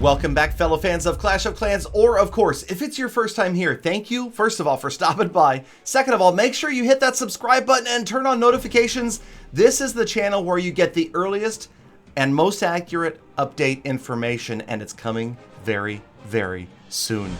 Welcome back, fellow fans of Clash of Clans, or of course, if it's your first time here, thank you, first of all, for stopping by. Second of all, make sure you hit that subscribe button and turn on notifications. This is the channel where you get the earliest and most accurate update information, and it's coming very, very soon.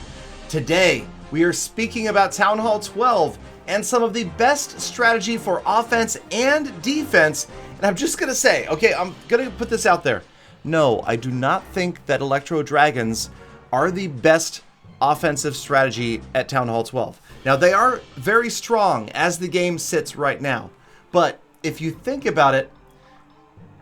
Today, we are speaking about Town Hall 12 and some of the best strategy for offense and defense. And I'm just gonna say, okay, I'm gonna put this out there. No, I do not think that Electro Dragons are the best offensive strategy at Town Hall 12. Now, they are very strong as the game sits right now. But if you think about it,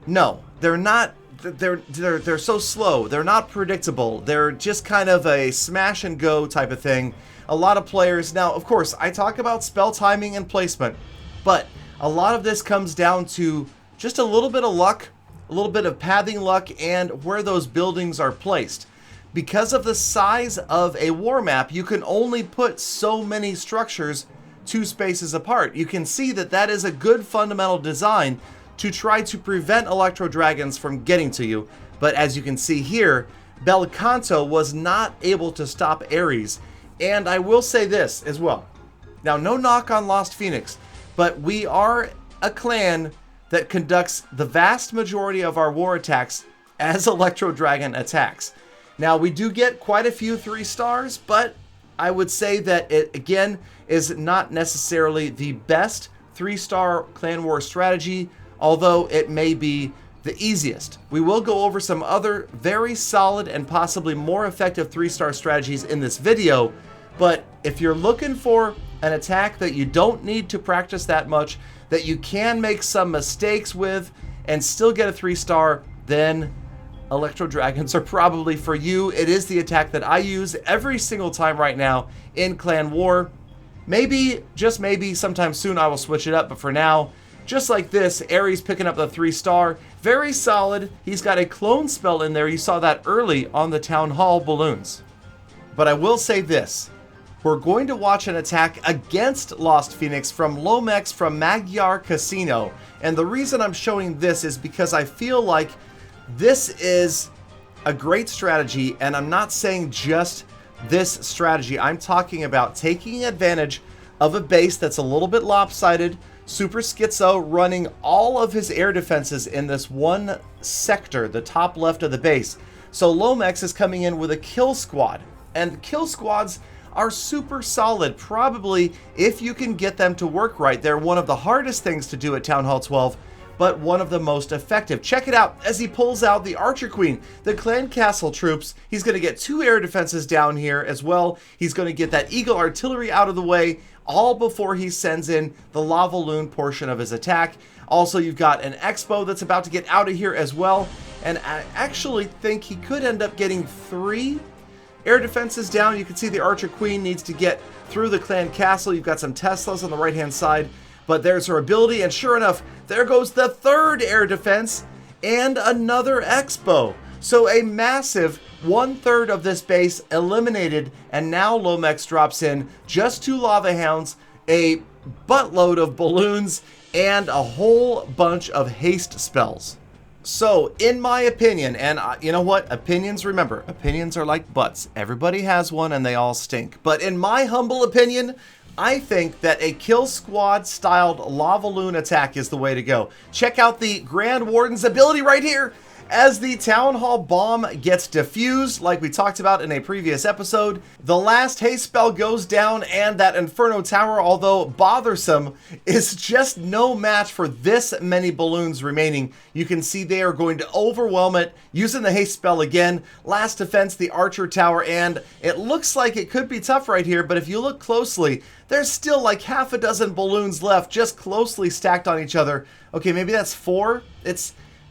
no, they're not. They're so slow. They're not predictable. They're just kind of a smash and go type of thing. A lot of players. Now, of course, I talk about spell timing and placement, but a lot of this comes down to just a little bit of luck, a little bit of pathing luck, and where those buildings are placed. Because of the size of a war map, you can only put so many structures 2 spaces apart. You can see that that is a good fundamental design to try to prevent Electro Dragons from getting to you. But as you can see here, Belcanto was not able to stop Ares. And I will say this as well. Now, no knock on Lost Phoenix, but we are a clan that conducts the vast majority of our war attacks as Electro Dragon attacks. Now, we do get quite a few 3 stars, but I would say that it, again, is not necessarily the best 3-star clan war strategy, although it may be the easiest. We will go over some other very solid and possibly more effective 3-star strategies in this video, but if you're looking for an attack that you don't need to practice that much, that you can make some mistakes with and still get a 3-star, then Electro Dragons are probably for you. It is the attack that I use every single time right now in Clan War. Maybe, just maybe, sometime soon I will switch it up, but for now, just like this, Ares picking up the 3-star. Very solid. He's got a clone spell in there. You saw that early on the Town Hall balloons. But I will say this. We're going to watch an attack against Lost Phoenix from Lomex from Magyar Casino. And the reason I'm showing this is because I feel like this is a great strategy, and I'm not saying just this strategy. I'm talking about taking advantage of a base that's a little bit lopsided, Super Schizo running all of his air defenses in this one sector, the top left of the base. So Lomex is coming in with a kill squad, and kill squads are super solid. Probably, if you can get them to work right, they're one of the hardest things to do at Town Hall 12, but one of the most effective. Check it out as he pulls out the Archer Queen, the Clan Castle troops. He's going to get 2 air defenses down here as well. He's going to get that Eagle Artillery out of the way, all before he sends in the Lava Loon portion of his attack. Also, you've got an Expo that's about to get out of here as well, and I actually think he could end up getting 3 air defenses down. You can see the Archer Queen needs to get through the Clan Castle. You've got some Teslas on the right-hand side, but there's her ability, and sure enough, there goes the 3rd air defense and another Expo. So a massive 1/3 of this base eliminated, and now Lomex drops in just 2 Lava Hounds, a buttload of balloons, and a whole bunch of haste spells. So, in my opinion, and you know what? Opinions, remember, opinions are like butts. Everybody has one and they all stink. But in my humble opinion, I think that a kill squad styled Lava Loon attack is the way to go. Check out the Grand Warden's ability right here. As the Town Hall bomb gets diffused, like we talked about in a previous episode, the last haste spell goes down, and that Inferno Tower, although bothersome, is just no match for this many balloons remaining. You can see they are going to overwhelm it using the haste spell again. Last defense, the Archer Tower, and it looks like it could be tough right here, but if you look closely, there's still like half a dozen balloons left, just closely stacked on each other. Okay, maybe that's 4.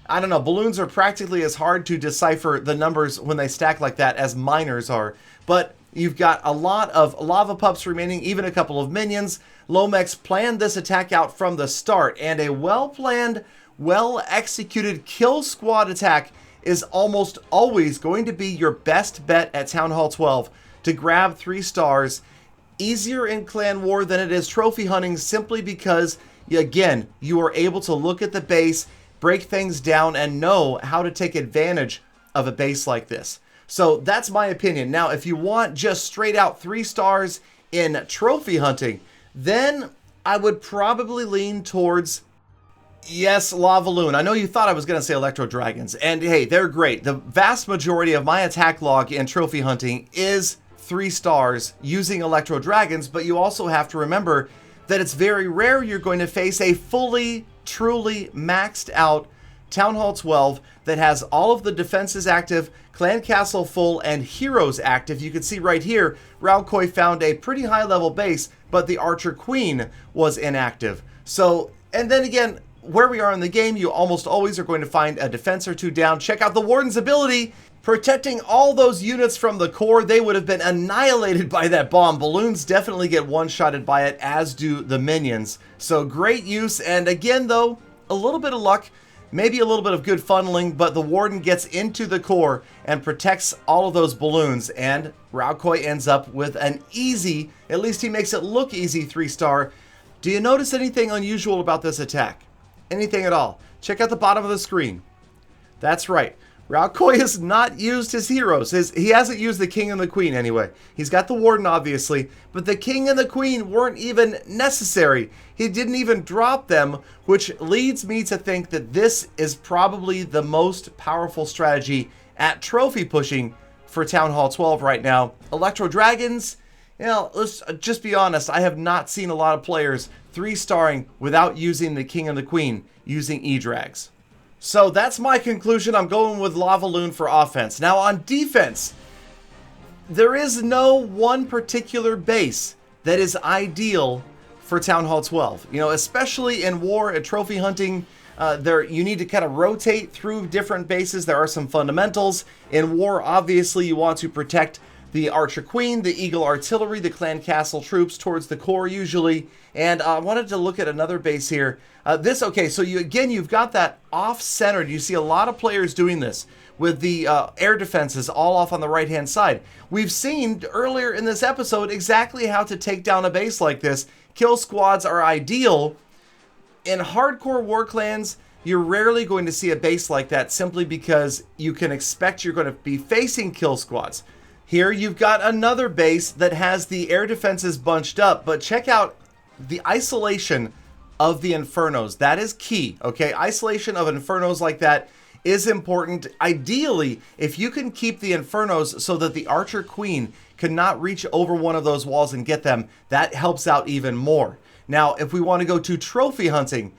I don't know, balloons are practically as hard to decipher the numbers when they stack like that as miners are. But you've got a lot of lava pups remaining, even a couple of minions. Lomex planned this attack out from the start, and a well-planned, well-executed kill squad attack is almost always going to be your best bet at Town Hall 12 to grab 3 stars. Easier in Clan War than it is trophy hunting, simply because, again, you are able to look at the base, break things down, and know how to take advantage of a base like this. So that's my opinion. Now, if you want just straight out 3 stars in trophy hunting, then I would probably lean towards, yes, Lavaloon. I know you thought I was going to say Electro Dragons, and hey, they're great. The vast majority of my attack log in trophy hunting is 3 stars using Electro Dragons, but you also have to remember that it's very rare you're going to face a fully, truly maxed out Town Hall 12 that has all of the defenses active, Clan Castle full, and heroes active. You can see right here, Raukoi found a pretty high level base, but the Archer Queen was inactive. So, and then again, where we are in the game, you almost always are going to find a defense or 2 down. Check out the Warden's ability, protecting all those units from the core. They would have been annihilated by that bomb. Balloons definitely get one-shotted by it, as do the minions. So great use, and again though, a little bit of luck, maybe a little bit of good funneling, but the Warden gets into the core and protects all of those balloons, and Raukoi ends up with an easy, at least he makes it look easy, 3-star. Do you notice anything unusual about this attack? Anything at all? Check out the bottom of the screen. That's right. Raukoi has not used his heroes. He hasn't used the King and the Queen anyway. He's got the Warden, obviously, but the King and the Queen weren't even necessary. He didn't even drop them, which leads me to think that this is probably the most powerful strategy at trophy pushing for Town Hall 12 right now. Electro Dragons, you know, let's just be honest, I have not seen a lot of players 3-starring without using the King and the Queen, using E-Drags. So that's my conclusion. I'm going with Lavaloon for offense. Now on defense, there is no one particular base that is ideal for Town Hall 12. You know, especially in war and trophy hunting, you need to kind of rotate through different bases. There are some fundamentals. In war, obviously, you want to protect the Archer Queen, the Eagle Artillery, the Clan Castle troops towards the core usually. And I wanted to look at another base here. Okay, so you've got that off-centered. You see a lot of players doing this with the air defenses all off on the right-hand side. We've seen earlier in this episode exactly how to take down a base like this. Kill squads are ideal. In hardcore war clans, you're rarely going to see a base like that simply because you can expect you're going to be facing kill squads. Here you've got another base that has the air defenses bunched up, but check out the isolation of the Infernos. That is key, okay? Isolation of Infernos like that is important. Ideally, if you can keep the Infernos so that the Archer Queen cannot reach over one of those walls and get them, that helps out even more. Now, if we want to go to trophy hunting,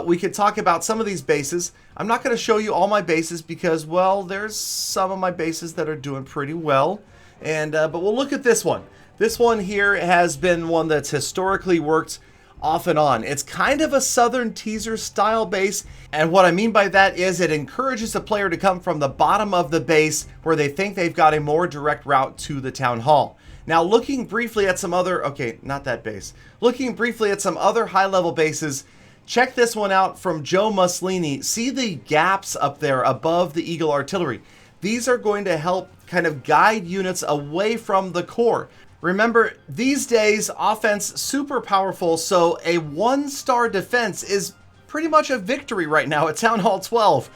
we could talk about some of these bases. I'm not going to show you all my bases because, well, there's some of my bases that are doing pretty well. And but we'll look at this one. This one here has been one that's historically worked off and on. It's kind of a Southern Teaser style base, and what I mean by that is it encourages the player to come from the bottom of the base where they think they've got a more direct route to the town hall. Now, looking briefly at some other, okay, not that base. Looking briefly at some other high-level bases, check this one out from Joe Muslini. See the gaps up there above the Eagle Artillery. These are going to help kind of guide units away from the core. Remember, these days, offense super powerful, so a 1-star defense is pretty much a victory right now at Town Hall 12.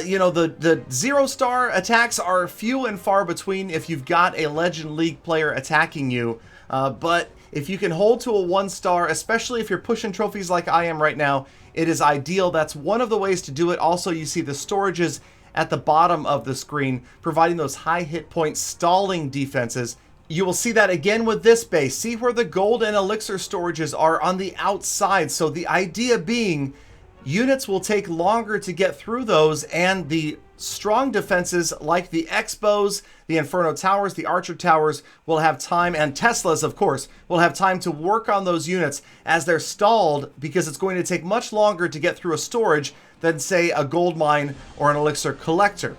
You know, the 0-star attacks are few and far between if you've got a Legend League player attacking you. But if you can hold to a 1-star, especially if you're pushing trophies like I am right now, it is ideal. That's one of the ways to do it. Also, you see the storages at the bottom of the screen, providing those high hit point stalling defenses. You will see that again with this base. See where the gold and elixir storages are on the outside. So the idea being, units will take longer to get through those, and the strong defenses like the Expos, the Inferno Towers, the Archer Towers will have time, and Teslas, of course, will have time to work on those units as they're stalled, because it's going to take much longer to get through a storage than, say, a gold mine or an elixir collector.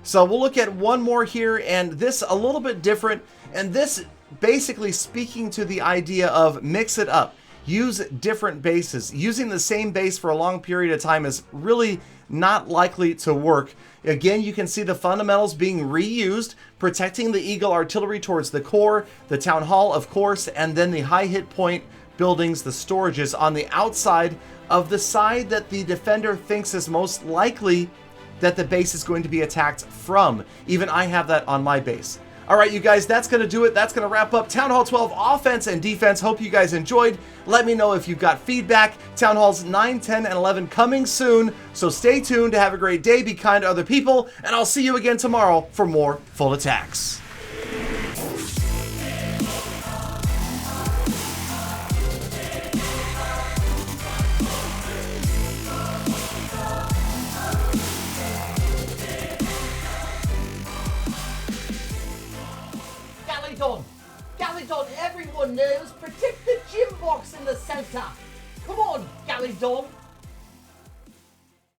So we'll look at one more here, and this a little bit different, and this basically speaking to the idea of mix it up. Use different bases. Using the same base for a long period of time is really not likely to work. Again, you can see the fundamentals being reused, protecting the Eagle Artillery towards the core, the Town Hall, of course, and then the high hit point buildings, the storages on the outside of the side that the defender thinks is most likely that the base is going to be attacked from. Even I have that on my base. All right, you guys, that's going to do it. That's going to wrap up Town Hall 12 offense and defense. Hope you guys enjoyed. Let me know if you've got feedback. Town Halls 9, 10, and 11 coming soon. So stay tuned. Have a great day. Be kind to other people. And I'll see you again tomorrow for more Full Attacks. Galadon, everyone knows, protect the gym box in the center. Come on, Galadon.